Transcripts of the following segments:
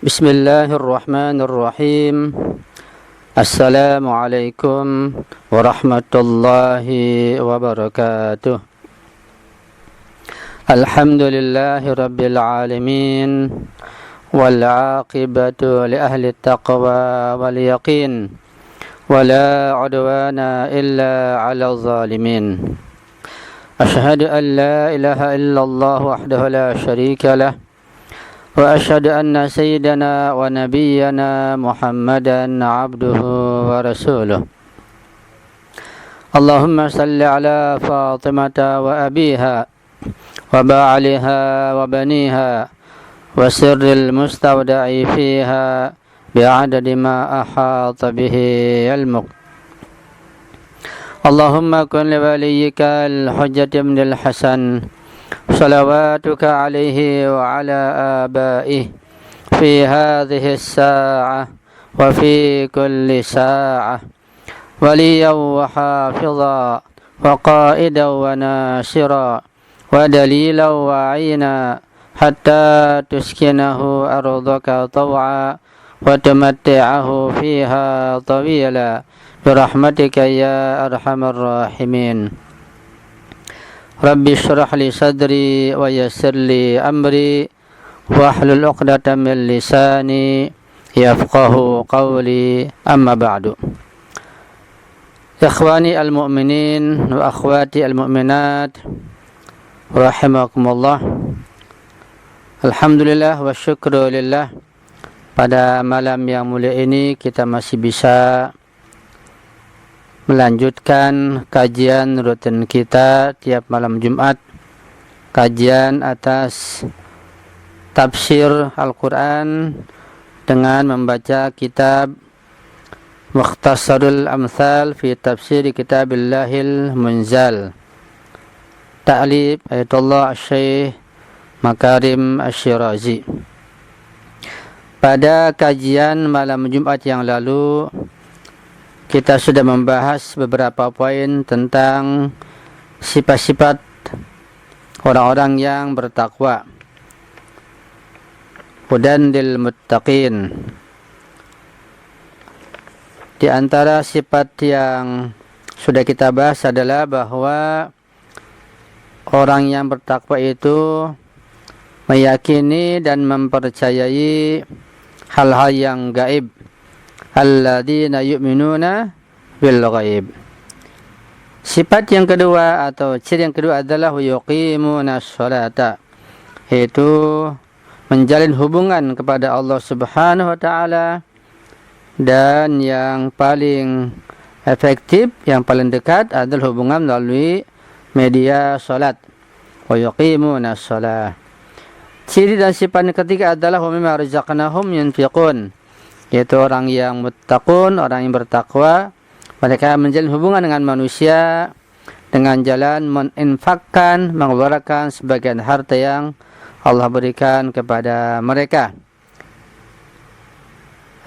Bismillahirrahmanirrahim. Assalamualaikum warahmatullahi wabarakatuh. Alhamdulillahi rabbil alamin. Wal aqibatu li ahli taqwa wal yaqin. Wala udwana illa ala zalimin. Ashhadu an la ilaha illallah wahdahu la syarika lah. Wa ashhadu anna sayyidana wa nabiyyana Muhammadan abduhu wa rasuluh. Allahumma salli ala Fatimata wa abiha wa ba'aliha wa baniha wa sirril mustawda'i fiha bi'adadi ma ahata bihi ilmuk. Allahumma kun li waliyyika al-hujjati ibnil Hasan صلواتك عليه وعلى آبائه في هذه الساعة وفي كل ساعة وليا وحافظا وقائدا وناصرا ودليلا وعينا حتى تسكنه أرضك طوعا وتمتعه فيها طويلا برحمتك يا أرحم الراحمين. Rabbi syrah li sadri wa yassir li amri wahlul 'uqdatam min lisani yafqahu qawli, amma ba'du. Ikhwani al-mu'minin wa akhwati al-mu'minat rahimakumullah. Alhamdulillah wa syukru lillah, pada malam yang mulia ini kita masih bisa melanjutkan kajian rutin kita tiap malam Jumat, kajian atas tafsir Al-Quran dengan membaca kitab Mukhtasarul Amthal fi Tafsir Kitabillahil Munzal, ta'lif Ayatullah Syekh Makarim Asy-Syirazi. Pada kajian malam Jumat yang lalu kita sudah membahas beberapa poin tentang sifat-sifat orang-orang yang bertakwa. Hudan lil muttaqin. Di antara sifat yang sudah kita bahas adalah bahwa orang yang bertakwa itu meyakini dan mempercayai hal-hal yang gaib. Alladzina yu'minuna bil ghaib. Sifat yang kedua atau ciri yang kedua adalah yuqimuna sholata, yaitu menjalin hubungan kepada Allah Subhanahu wa taala, dan yang paling efektif, yang paling dekat adalah hubungan melalui media salat. Wa yuqimuna shalah. Ciri dan sifat yang ketiga adalah wa mimma razaqnahum yunfiqun, yaitu orang yang muttaqun, orang yang bertakwa. Mereka menjalin hubungan dengan manusia dengan jalan meninfakkan, mengeluarkan sebagian harta yang Allah berikan kepada mereka.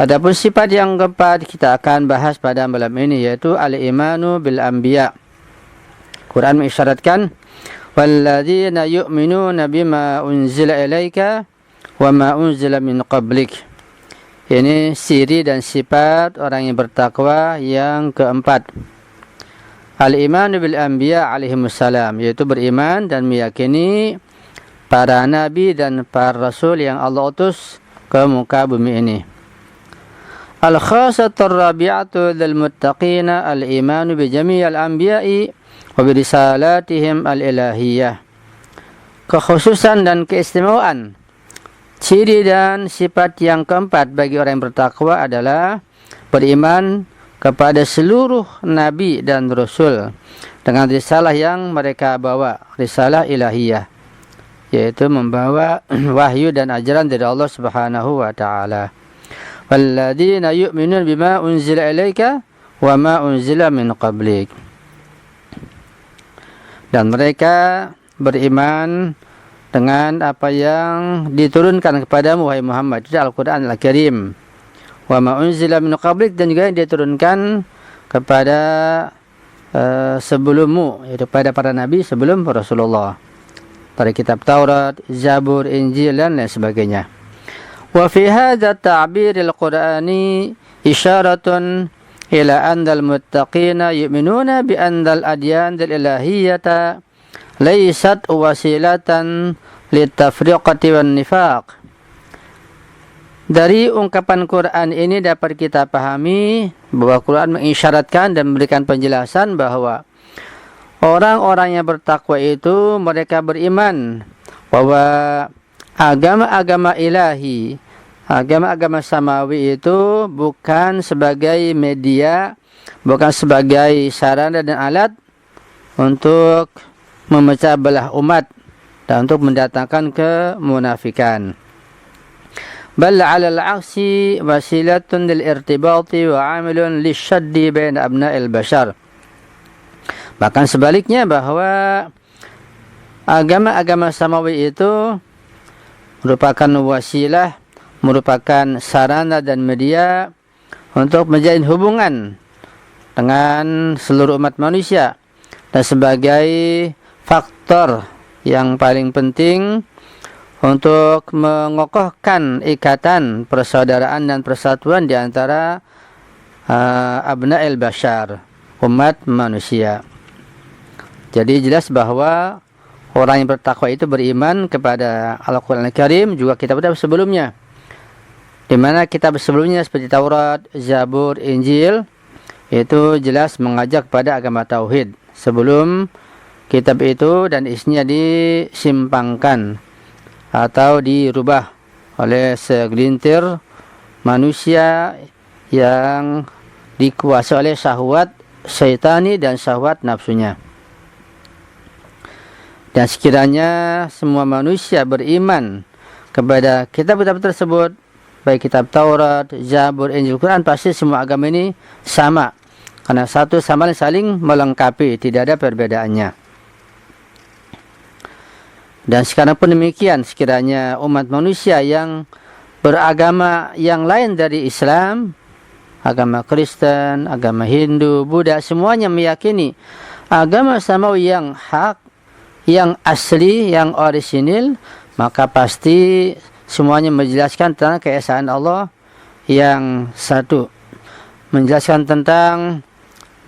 Adapun sifat yang keempat kita akan bahas pada malam ini, yaitu al-imanu bil anbiya. Quran mengisyaratkan walladzina yu'minuna bima unzila ilaika wa ma unzila min qablik. Ini ciri dan sifat orang yang bertakwa yang keempat. Al-imanu bil anbiya alaihimussalam, yaitu beriman dan meyakini para nabi dan para rasul yang Allah utus ke muka bumi ini. Al-khasatur rabi'atu lil muttaqina al-imanu bi jami'il anbiya'i wa bi risalatihim al-ilahiyyah. Kekhususan dan keistimewaan, ciri dan sifat yang keempat bagi orang yang bertakwa adalah beriman kepada seluruh nabi dan rasul dengan risalah yang mereka bawa, risalah ilahiyah, yaitu membawa wahyu dan ajaran dari Allah Subhanahu wa taala. Walladzina yu'minuna bima unzila ilaika wa ma unzila min qablik. Dan mereka beriman dengan apa yang diturunkan kepadamu wahai Muhammad, itu Al-Quran Al-Karim. Wa ma unzila min qablik, dan juga yang diturunkan kepada sebelummu, yaitu pada para nabi sebelum Rasulullah, pada kitab Taurat, Zabur, Injil dan lain sebagainya. Wa fi hadza at-ta'bir al-Qur'ani isyaratun ila anna al-muttaqina yu'minuna bi anna al-adyan al-ilahiyyata laysat wasilatan litafriqati wan nifaq. Dari ungkapan Quran ini dapat kita pahami bahwa Quran mengisyaratkan dan memberikan penjelasan bahwa orang-orang yang bertakwa itu mereka beriman bahwa agama-agama ilahi, agama-agama samawi itu bukan sebagai media, bukan sebagai sarana dan alat untuk memecah belah umat dan untuk mendatangkan kemunafikan. Bal 'ala al-'aksi wasilatun lil-irtibati wa 'amilun lisyaddi bain abna'il bashar. Bahkan sebaliknya bahwa agama-agama samawi itu merupakan wasilah, merupakan sarana dan media untuk menjalin hubungan dengan seluruh umat manusia dan sebagai faktor yang paling penting untuk mengokohkan ikatan persaudaraan dan persatuan di antara abna'il bashar, umat manusia. Jadi jelas bahwa orang yang bertakwa itu beriman kepada Al-Quran Al-Karim, juga kitab-kitab sebelumnya. Di mana kitab sebelumnya seperti Taurat, Zabur, Injil itu jelas mengajak pada agama tauhid sebelum kitab itu dan isinya disimpangkan atau dirubah oleh segelintir manusia yang dikuasai oleh syahwat syaitani dan syahwat nafsunya. Dan sekiranya semua manusia beriman kepada kitab-kitab tersebut, baik kitab Taurat, Zabur, Injil, Quran, pasti semua agama ini sama, karena satu sama lain saling melengkapi, tidak ada perbedaannya. Dan sekarang pun demikian, sekiranya umat manusia yang beragama yang lain dari Islam, agama Kristen, agama Hindu, Buddha, semuanya meyakini agama samawi yang hak, yang asli, yang orisinil, maka pasti semuanya menjelaskan tentang keesaan Allah yang satu. Menjelaskan tentang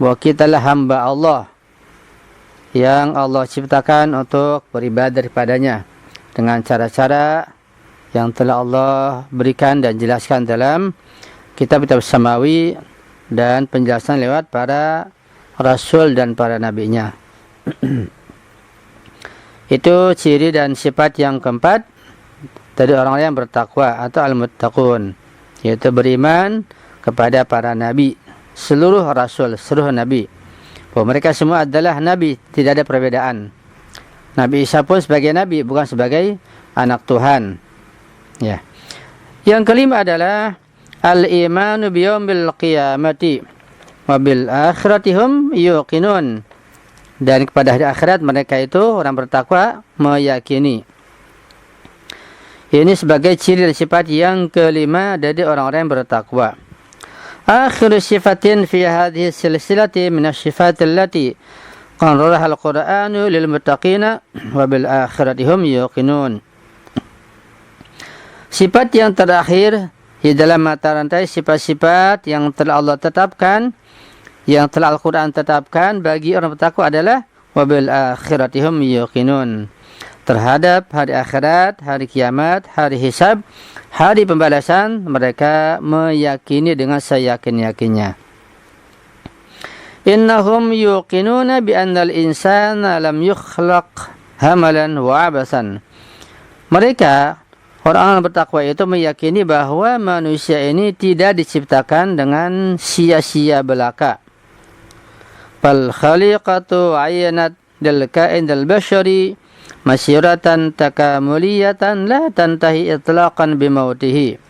bahwa kitalah hamba Allah yang Allah ciptakan untuk beribadah kepadanya dengan cara-cara yang telah Allah berikan dan jelaskan dalam kitab-kitab samawi dan penjelasan lewat para rasul dan para nabinya. Itu ciri dan sifat yang keempat dari orang-orang yang bertakwa atau al-muttaqun, yaitu beriman kepada para nabi, seluruh rasul, seluruh nabi. Bahwa mereka semua adalah nabi, tidak ada perbedaan. Nabi Isa pun sebagai nabi, bukan sebagai anak Tuhan. Ya. Yang kelima adalah al-imanu biyaumil qiyamati wa bil akhirati hum yuqinun. Dan kepada hari akhirat mereka itu orang bertakwa meyakini. Ini sebagai ciri dan sifat yang kelima dari orang-orang yang bertakwa. آخر صفة في هذه السلسلة من الصفات التي قررها القرآن للمتقين وبالآخرة هم يوقنون. Sifat yang terakhir di dalam mata rantai sifat-sifat yang telah Allah tetapkan, yang telah Al-Quran tetapkan bagi orang bertakwa adalah wabil akhirati hum yuqinun, terhadap hari akhirat, hari kiamat, hari hisab, hari pembalasan, mereka meyakini dengan seyakin-yakinnya. Innahum yuqinuna bi annal insana lam yukhlaq hamalan wa abasan. Mereka, orang-orang bertakwa itu meyakini bahwa manusia ini tidak diciptakan dengan sia-sia belaka. Fal khaliqatu ayyanat dal kain dal bashari masyiratan takamuliyatan la tantahi itlaqan bimautihi.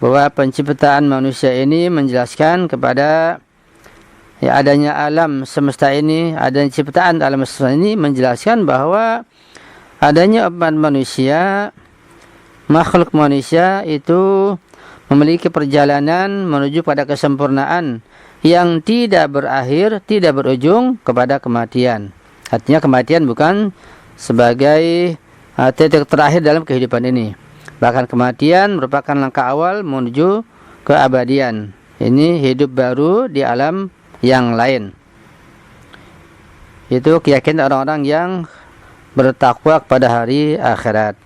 Bahwa penciptaan manusia ini menjelaskan kepada adanya alam semesta ini, adanya ciptaan alam semesta ini menjelaskan bahwa adanya umat manusia, makhluk manusia itu memiliki perjalanan menuju pada kesempurnaan yang tidak berakhir, tidak berujung kepada kematian. Artinya kematian bukan sebagai titik terakhir dalam kehidupan ini, Bahkan kematian merupakan langkah awal menuju keabadian. Ini hidup baru di alam yang lain. Itu keyakinan orang-orang yang bertakwa kepada hari akhirat.